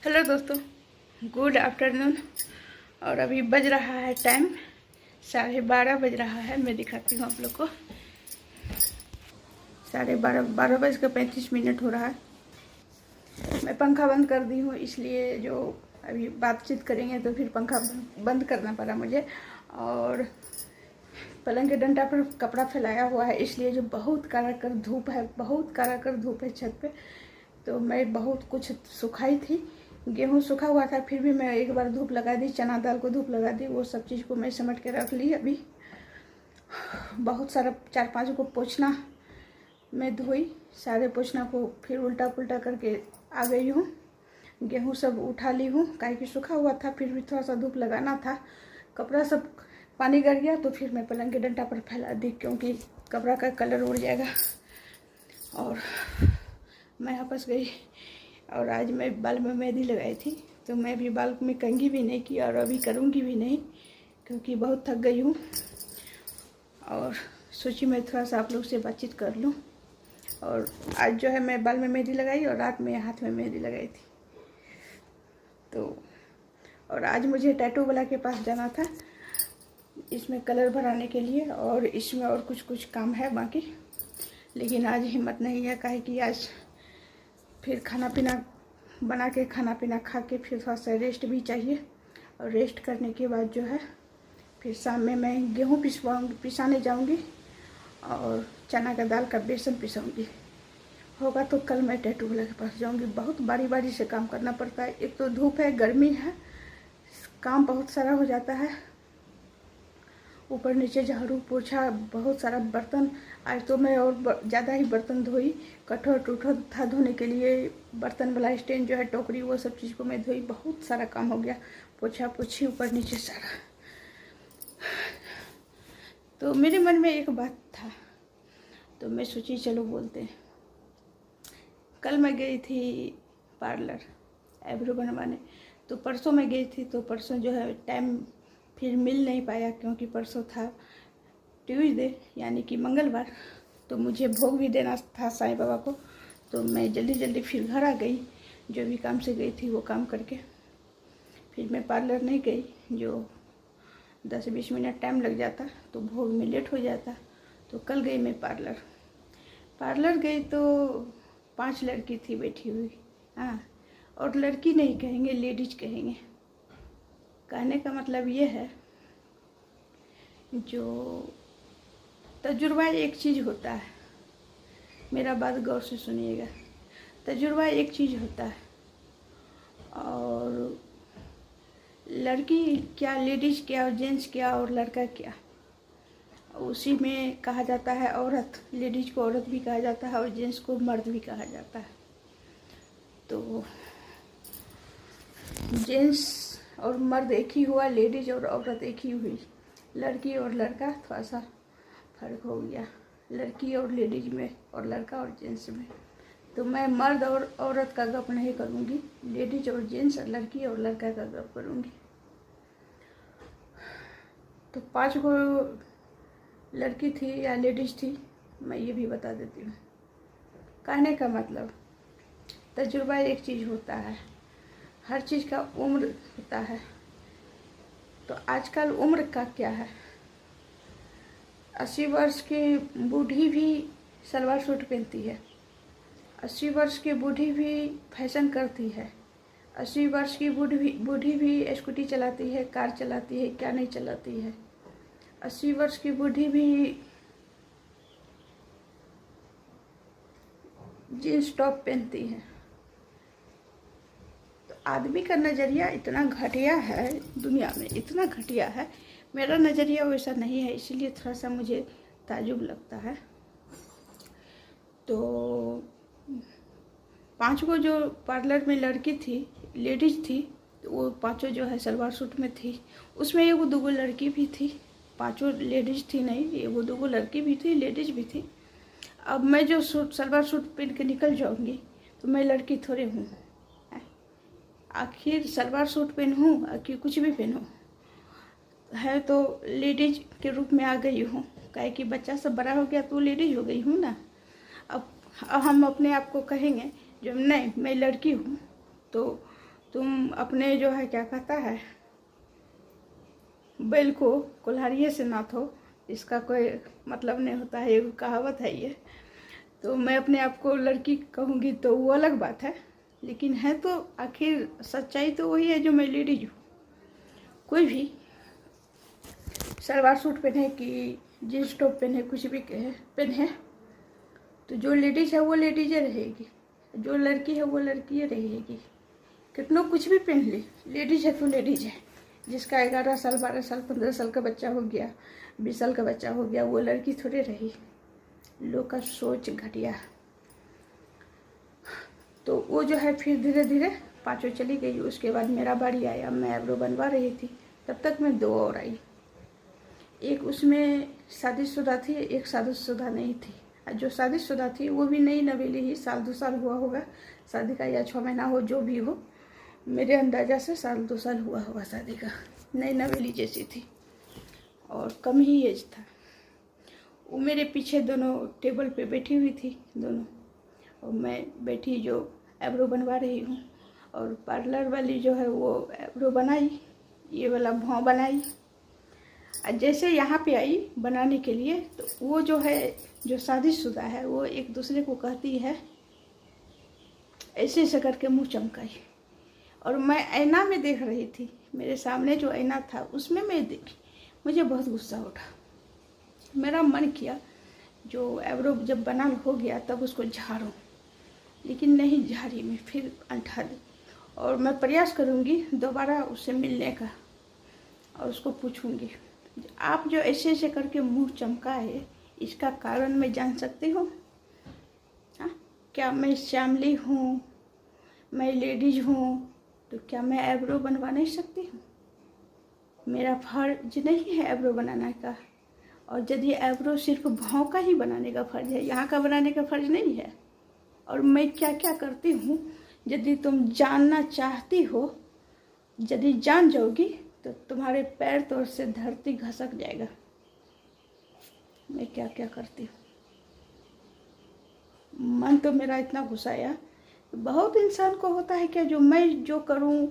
Hello दोस्तों, good afternoon. और अभी बज रहा है टाइम 12:30 बज रहा है। मैं दिखाती हूँ आप लोग को। 12:30 हो रहा है। मैं पंखा बंद कर दी हूँ, इसलिए जो अभी बातचीत करेंगे तो फिर पंखा बंद करना पड़ा मुझे। और पलंग के डंडा पर कपड़ा फैलाया हुआ है, इसलिए जो बहुत कड़ाकर धूप है, बहुत कड़ाकर धूप है छत पे। तो मैं बहुत कुछ सुखाई थी, गेहूँ सूखा हुआ था, फिर भी मैं एक बार धूप लगा दी, चना दाल को धूप लगा दी। वो सब चीज़ को मैं समेट के रख ली। अभी बहुत सारा 4-5 को पोछना मैं धोई, सारे पोछना को फिर उल्टा पुल्टा करके आ गई हूँ। गेहूँ सब उठा ली हूँ, काहे कि सूखा हुआ था, फिर भी थोड़ा सा धूप लगाना था। कपड़ा सब पानी गर गया तो फिर मैं पलंग के डंडा पर फैला दी, क्योंकि कपड़ा का कलर उड़ जाएगा। और मैं वापस गई और आज मैं बाल में मेहंदी लगाई थी, तो मैं भी बाल में कंघी भी नहीं की और अभी करूँगी भी नहीं, क्योंकि बहुत थक गई हूँ। और सोची मैं थोड़ा सा आप लोग से बातचीत कर लूँ। और आज जो है मैं बाल में मेहंदी लगाई और रात में हाथ में मेहंदी लगाई थी। तो और आज मुझे टैटू वाला के पास जाना था, इसमें कलर भराने के लिए, और इसमें और कुछ काम है बाकी। लेकिन आज हिम्मत नहीं है, काहे कि आज फिर खाना पीना बना के खाना पीना खा के फिर थोड़ा सा रेस्ट भी चाहिए। और रेस्ट करने के बाद जो है फिर शाम में मैं गेहूँ पिसाने जाऊंगी और चना का दाल का बेसन पिसाऊंगी। होगा तो कल मैं टैटू वाले के पास जाऊंगी। बहुत बारी बारी से काम करना पड़ता है, एक तो धूप है, गर्मी है, काम बहुत सारा हो जाता है, ऊपर नीचे झाड़ू पोछा, बहुत सारा बर्तन। आज तो मैं और ज़्यादा ही बर्तन धोई, कटोर टूटोर था धोने के लिए, बर्तन वाला स्टैंड जो है, टोकरी, वो सब चीज़ को मैं धोई। बहुत सारा काम हो गया, पोछा पोछी ऊपर नीचे सारा। तो मेरे मन में एक बात था, तो मैं सोची चलो बोलते हैं। कल मैं गई थी पार्लर आईब्रो बनवाने, तो परसों मैं गई थी, तो परसों जो है टाइम फिर मिल नहीं पाया, क्योंकि परसों था ट्यूसडे यानी कि मंगलवार। तो मुझे भोग भी देना था साईं बाबा को, तो मैं जल्दी जल्दी फिर घर आ गई। जो भी काम से गई थी वो काम करके फिर मैं पार्लर नहीं गई, जो 10-20 मिनट टाइम लग जाता तो भोग में लेट हो जाता। तो कल गई मैं पार्लर गई तो 5 लड़की थी बैठी हुई। हाँ, और लड़की नहीं कहेंगे, लेडीज कहेंगे। कहने का मतलब ये है, जो तजुर्बा एक चीज़ होता है, मेरा बात गौर से सुनिएगा। तजुर्बा एक चीज़ होता है, और लड़की क्या, लेडीज क्या, और जेंट्स क्या, और लड़का क्या, उसी में कहा जाता है औरत। लेडीज को औरत भी कहा जाता है और जेंट्स को मर्द भी कहा जाता है। तो जेंट्स और मर्द एक ही हुआ, लेडीज और औरत एक ही हुई। लड़की और लड़का थोड़ा सा फर्क हो गया, लड़की और लेडीज में, और लड़का और जेंट्स में। तो मैं मर्द और औरत का गप नहीं करूँगी, लेडीज और जेंट्स, लड़की और लड़का का गप करूँगी। तो 5 को लड़की थी या लेडीज थी, मैं ये भी बता देती हूँ। कहने का मतलब, तजुर्बा एक चीज़ होता है, हर चीज़ का उम्र होता है। तो आजकल उम्र का क्या है, 80 वर्ष की बूढ़ी भी सलवार सूट पहनती है, 80 वर्ष की बूढ़ी भी फैशन करती है, 80 वर्ष की बूढ़ी भी स्कूटी चलाती है, कार चलाती है, क्या नहीं चलाती है। 80 वर्ष की बूढ़ी भी जीन्स टॉप पहनती है। तो आदमी का नज़रिया इतना घटिया है, दुनिया में इतना घटिया है। मेरा नज़रिया वैसा नहीं है, इसलिए थोड़ा सा मुझे ताजुब लगता है। तो 5 को जो पार्लर में लड़की थी, लेडीज थी, तो वो 5 जो है सलवार सूट में थी। उसमें 1-2 लड़की भी थी, 5 लेडीज थी नहीं, 1-2 लड़की भी थी, लेडीज भी थी। अब मैं जो सलवार सूट पहन के निकल जाऊंगी तो मैं लड़की थोड़े हूँ। आखिर सलवार सूट पहनूँ कि कुछ भी पहनूँ, है तो लेडीज के रूप में आ गई हूँ, काहे कि बच्चा सब बड़ा हो गया तो लेडीज हो गई हूँ ना। अब हम अपने आप को कहेंगे जो नहीं मैं लड़की हूँ, तो तुम अपने जो है क्या कहता है बैल को कुल्हाड़िए से नाथो, इसका कोई मतलब नहीं होता है, एक कहावत है ये। तो मैं अपने आप को लड़की कहूँगी तो वो अलग बात है, लेकिन है तो आखिर सच्चाई तो वही है जो मैं लेडीज हूँ। कोई भी सलवार सूट पहने कि जीन्स टॉप पहने, कुछ भी पहने, तो जो लेडीज है वो लेडीज रहेगी, जो लड़की है वो लड़की रहेगी। कितना कुछ भी पहन ले, लेडीज है तो लेडीज है। जिसका 11 साल 12 साल 15 साल का बच्चा हो गया, 20 साल का बच्चा हो गया, वो लड़की थोड़ी रही। लोग का सोच घटिया। तो वो जो है फिर धीरे धीरे पाँचों चली गई। उसके बाद मेरा बारी आया, मैं आईब्रो बनवा रही थी, तब तक मैं 2 और आई। एक उसमें शादीशुदा थी, एक शादीशुदा नहीं थी। जो शादीशुदा थी वो भी नई नवेली ही, 1-2 साल हुआ होगा शादी का, या 6 महीना हो, जो भी हो, मेरे अंदाजा से 1-2 साल हुआ होगा शादी का। नई नवेली जैसी थी और कम ही एज था। वो मेरे पीछे दोनों टेबल पे बैठी हुई थी दोनों, और मैं बैठी जो आईब्रो बनवा रही हूँ। और पार्लर वाली जो है वो आईब्रो बनाई, ये वाला भाव बनाई। जैसे यहाँ पे आई बनाने के लिए, तो वो जो है जो शादीशुदा है वो एक दूसरे को कहती है, ऐसे ऐसे करके मुँह चमकाई। और मैं आईना में देख रही थी, मेरे सामने जो आईना था उसमें मैं देखी, मुझे बहुत गुस्सा उठा। मेरा मन किया जो आईब्रो जब बना हो गया तब उसको झाड़ूं, लेकिन नहीं झाड़ी, मैं फिर अंठा दी। और मैं प्रयास करूंगी दोबारा उससे मिलने का और उसको पूछूंगी, आप जो ऐसे ऐसे करके मुंह चमकाए, इसका कारण मैं जान सकती हूँ? क्या मैं श्यामली हूँ, मैं लेडीज हूँ, तो क्या मैं आईब्रो बनवा नहीं सकती हूँ? मेरा फर्ज नहीं है आईब्रो बनाने का। और यदि आईब्रो सिर्फ भाव का ही बनाने का फर्ज है, यहाँ का बनाने का फर्ज नहीं है। और मैं क्या क्या करती हूँ, यदि तुम जानना चाहती हो, यदि जान जाओगी तो तुम्हारे पैर तोड़ से धरती घसक जाएगा। मैं क्या क्या करती हूँ, मन तो मेरा इतना घुसाया। बहुत इंसान को होता है क्या, जो मैं जो करूँ,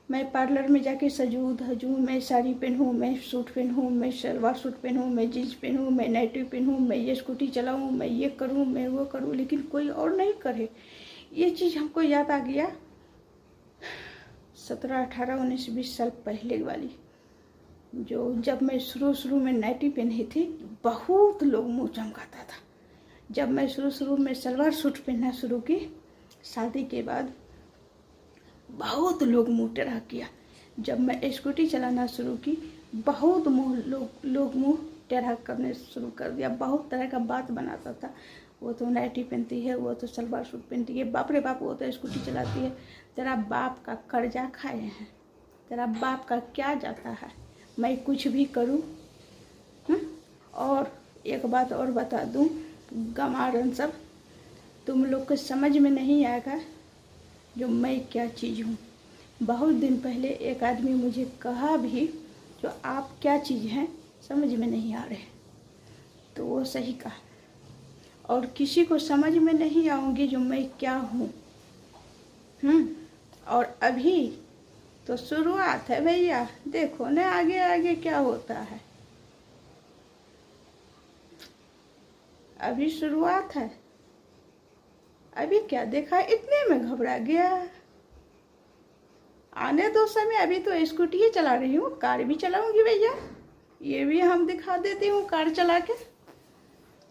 मैं पार्लर में जाके सजूँ धजूँ, मैं साड़ी पहनूँ, मैं सूट पहनूँ, मैं सलवार सूट पहनूँ, मैं जीन्स पहनूँ, मैं नाइटी पहनूँ, मैं ये स्कूटी चलाऊँ, मैं ये करूँ, मैं वो करूँ, लेकिन कोई और नहीं करे। ये चीज़ हमको याद आ गया 17, 18, 19, 20 साल पहले वाली, जो जब मैं शुरू में नाइटी पहनी थी, बहुत लोग मुँह चमकाता था। जब मैं शुरू में सलवार सूट पहनना शुरू की शादी के बाद, बहुत लोग मुँह टेढ़ा किया। जब मैं स्कूटी चलाना शुरू की, बहुत लोग मुँह टेढ़ा करने शुरू कर दिया। बहुत तरह का बात बनाता था, वो तो नाइटी पहनती है, वो तो सलवार सूट पहनती है, बाप रे बाप वो तो स्कूटी चलाती है। तेरा बाप का कर्जा खाए हैं, तेरा बाप का क्या जाता है, मैं कुछ भी करूं। और एक बात और बता दूं, गमारन सब, तुम लोग को समझ में नहीं आएगा जो मैं क्या चीज़ हूँ। बहुत दिन पहले एक आदमी मुझे कहा भी, जो आप क्या चीज़ हैं समझ में नहीं आ रहे, तो वो सही कहा। और किसी को समझ में नहीं आऊँगी जो मैं क्या हूँ। और अभी तो शुरुआत है भैया, देखो ना आगे आगे क्या होता है। अभी शुरुआत है, अभी क्या देखा, इतने में घबरा गया। आने दो समय, अभी तो स्कूटी ही चला रही हूँ, कार भी चलाऊंगी भैया, ये भी हम दिखा देती हूँ कार चला के।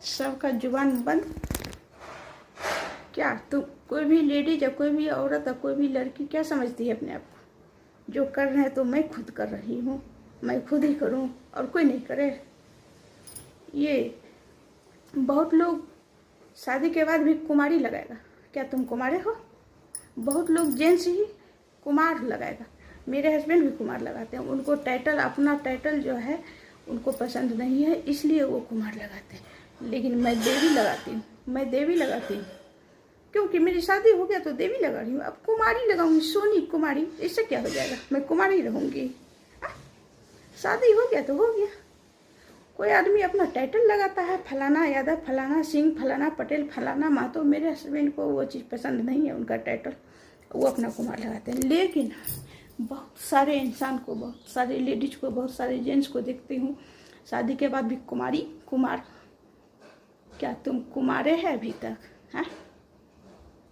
सबका जुबान बंद। क्या तो कोई भी लेडीज या कोई भी औरत या कोई भी लड़की क्या समझती है अपने आप को? जो कर रहे हैं तो मैं खुद कर रही हूँ, मैं खुद ही करूँ और कोई नहीं करे। ये बहुत लोग शादी के बाद भी कुमारी लगाएगा, क्या तुम कुमारे हो? बहुत लोग जेंट्स ही कुमार लगाएगा। मेरे हस्बैंड भी कुमार लगाते हैं, उनको टाइटल, अपना टाइटल जो है उनको पसंद नहीं है, इसलिए वो कुमार लगाते हैं। लेकिन मैं देवी लगाती हूँ, मैं देवी लगाती हूँ, क्योंकि मेरी शादी हो गया तो देवी लगा रही हूँ। अब कुमारी लगाऊंगी, सोनी कुमारी, इससे क्या हो जाएगा, मैं कुमारी रहूँगी। शादी हो गया तो हो गया। कोई आदमी अपना टाइटल लगाता है, फलाना यादव, फलाना सिंह, फलाना पटेल, फलाना महतो। मेरे हस्बैंड को वो चीज़ पसंद नहीं है, उनका टाइटल। वो अपना कुमार लगाते हैं। लेकिन बहुत सारे इंसान को, बहुत सारे लेडीज को, बहुत सारे जेंट्स को देखती हूँ शादी के बाद भी कुमार। क्या तुम कुमारे हैं अभी तक? हैं?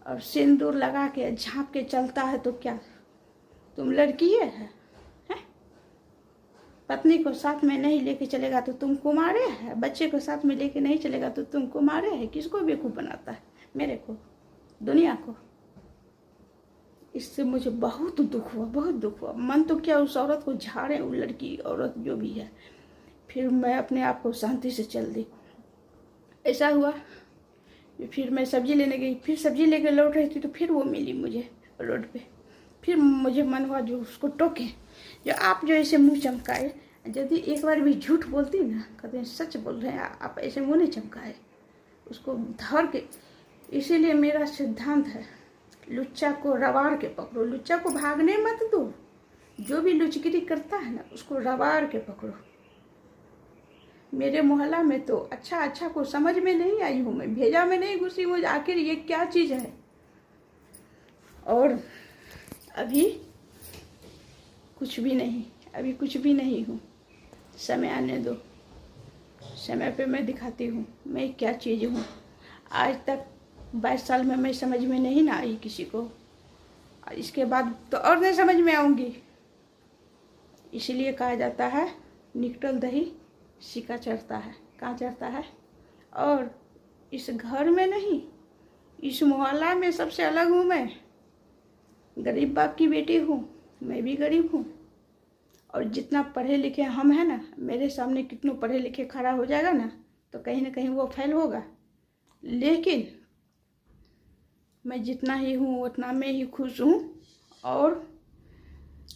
और सिंदूर लगा के झाँप के चलता है तो क्या तुम लड़की है? पत्नी को साथ में नहीं लेके चलेगा तो तुम कुमारे है? बच्चे को साथ में लेके नहीं चलेगा तो तुम कुमारे है? किसको बेवकूफ़ बनाता है? मेरे को, दुनिया को। इससे मुझे बहुत दुख हुआ, बहुत दुख हुआ। मन तो क्या उस औरत को झाड़े, वो लड़की औरत जो भी है। फिर मैं अपने आप को शांति से चल दी। ऐसा हुआ फिर मैं सब्जी लेने गई, फिर सब्जी लेकर लौट रही थी तो फिर वो मिली मुझे रोड पे। फिर मुझे मन हुआ जो उसको टोके, जो आप जो ऐसे मुंह चमकाए, यदि एक बार भी झूठ बोलती ना, कहते हैं सच बोल रहे हैं आप, ऐसे मुंह नहीं चमकाए, उसको धर के। इसीलिए मेरा सिद्धांत है, लुच्चा को रवाड़ के पकड़ो, लुच्चा को भागने मत दो। जो भी लुचगिरी करता है ना, उसको रवाड़ के पकड़ो। मेरे मोहल्ला में तो अच्छा को समझ में नहीं आई हूँ, मैं भेजा में नहीं घुसी हूँ, आखिर ये क्या चीज़ है। और अभी कुछ भी नहीं, अभी कुछ भी नहीं हूँ। समय आने दो, समय पे मैं दिखाती हूँ मैं क्या चीज़ हूँ। आज तक 22 साल में मैं समझ में नहीं ना आई किसी को, इसके बाद तो और नहीं समझ में आऊँगी। इसलिए कहा जाता है निकटल दही सिक्का चढ़ता है। कहाँ चढ़ता है? और इस घर में नहीं, इस मोहल्ला में सबसे अलग हूँ मैं। गरीब बाप की बेटी हूँ, मैं भी गरीब हूँ। और जितना पढ़े लिखे हम हैं ना, मेरे सामने कितनों पढ़े लिखे खड़ा हो जाएगा ना तो कहीं ना कहीं वो फेल होगा। लेकिन मैं जितना ही हूँ उतना में ही खुश हूँ। और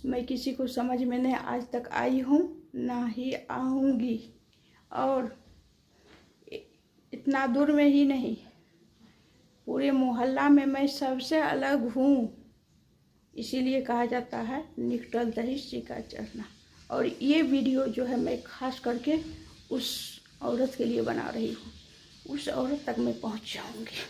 मैं किसी को समझ में नहीं आज तक आई हूँ, ना ही आऊँगी। और इतना दूर में ही नहीं, पूरे मोहल्ला में मैं सबसे अलग हूँ। इसीलिए कहा जाता है निकटल दही सिक्का चढ़ना। और ये वीडियो जो है मैं खास करके उस औरत के लिए बना रही हूँ, उस औरत तक मैं पहुँच जाऊँगी।